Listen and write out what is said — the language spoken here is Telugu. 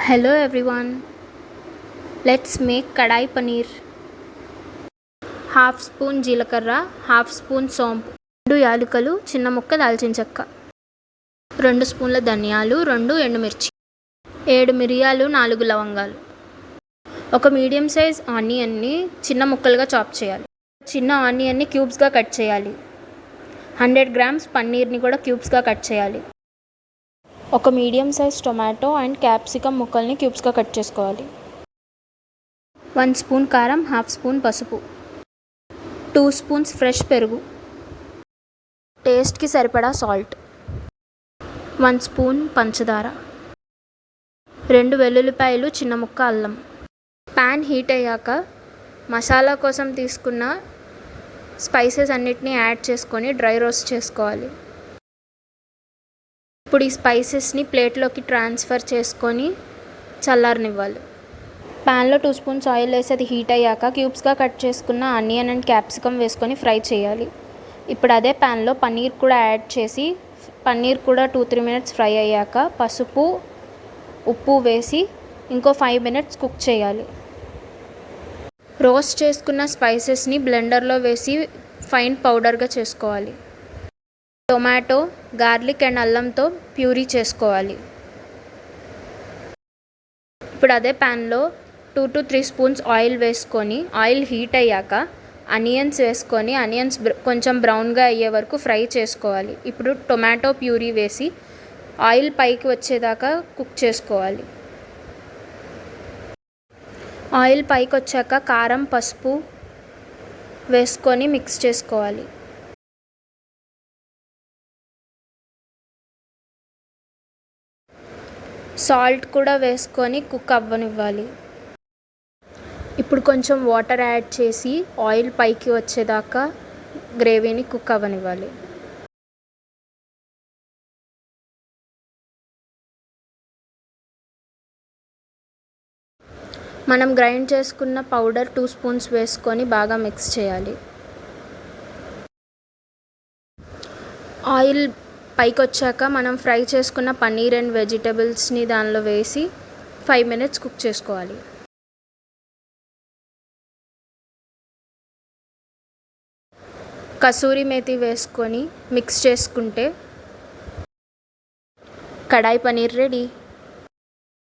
Hello everyone, let's make kadai paneer. Half spoon జీలకర్ర, హాఫ్ స్పూన్ సోంపు, 2 యాలకులు, చిన్న ముక్క దాల్చిన చెక్క, 2 స్పూన్ల ధనియాలు, 2 ఎండుమిర్చి, 7 మిరియాలు, 4 లవంగాలు. ఒక మీడియం సైజ్ ఆనియన్ని చిన్న ముక్కలుగా చాప్ చేయాలి. చిన్న ఆనియన్ని క్యూబ్స్గా కట్ చేయాలి. 100 గ్రామ్స్ పన్నీర్ని కూడా క్యూబ్స్గా కట్ చేయాలి. ఒక medium size tomato and capsicum ముక్కల్ని క్యూబ్స్గా కట్ చేసుకోవాలి. 1 స్పూన్ కారం, హాఫ్ స్పూన్ పసుపు, 2 స్పూన్స్ ఫ్రెష్ పెరుగు, టేస్ట్కి సరిపడా సాల్ట్, 1 స్పూన్ పంచదార, 2 వెల్లుల్లిపాయలు, చిన్న ముక్క అల్లం. ప్యాన్ హీట్ అయ్యాక మసాలా కోసం తీసుకున్న స్పైసెస్ అన్నిటినీ యాడ్ చేసుకొని డ్రై రోస్ట్ చేసుకోవాలి. ఇప్పుడు ఈ స్పైసెస్ని ప్లేట్లోకి ట్రాన్స్ఫర్ చేసుకొని చల్లారనివ్వాలి. ప్యాన్లో 2 స్పూన్స్ ఆయిల్ వేసి అది హీట్ అయ్యాక క్యూబ్స్గా కట్ చేసుకున్న ఆనియన్ అండ్ క్యాప్సికమ్ వేసుకొని ఫ్రై చేయాలి. ఇప్పుడు అదే ప్యాన్లో పన్నీర్ కూడా యాడ్ చేసి పన్నీర్ కూడా 2-3 మినిట్స్ ఫ్రై అయ్యాక పసుపు, ఉప్పు వేసి ఇంకో 5 మినిట్స్ కుక్ చేయాలి. రోస్ట్ చేసుకున్న స్పైసెస్ని బ్లెండర్లో వేసి ఫైన్ పౌడర్గా చేసుకోవాలి. టొమాటో, గార్లిక్ అండ్ అల్లంతో ప్యూరీ చేసుకోవాలి. ఇప్పుడు అదే ప్యాన్లో 2-3 స్పూన్స్ ఆయిల్ వేసుకొని ఆయిల్ హీట్ అయ్యాక ఆనియన్స్ వేసుకొని ఆనియన్స్ కొంచెం బ్రౌన్గా అయ్యే వరకు ఫ్రై చేసుకోవాలి. ఇప్పుడు టొమాటో ప్యూరీ వేసి ఆయిల్ పైకి వచ్చేదాకా కుక్ చేసుకోవాలి. ఆయిల్ పైకి వచ్చాక కారం, పసుపు వేసుకొని మిక్స్ చేసుకోవాలి. సాల్ట్ కూడా వేసుకొని కుక్ అవ్వనివ్వాలి. ఇప్పుడు కొంచెం వాటర్ యాడ్ చేసి ఆయిల్ పైకి వచ్చేదాకా గ్రేవీని కుక్ అవ్వనివ్వాలి. మనం గ్రైండ్ చేసుకున్న పౌడర్ 2 స్పూన్స్ వేసుకొని బాగా మిక్స్ చేయాలి. ఆయిల్ పైకి వచ్చాక మనం ఫ్రై చేసుకున్న పన్నీర్ అండ్ వెజిటబుల్స్ని దానిలో వేసి 5 మినిట్స్ కుక్ చేసుకోవాలి. కసూరి మేతి వేసుకొని మిక్స్ చేసుకుంటే కడాయి పన్నీర్ రెడీ.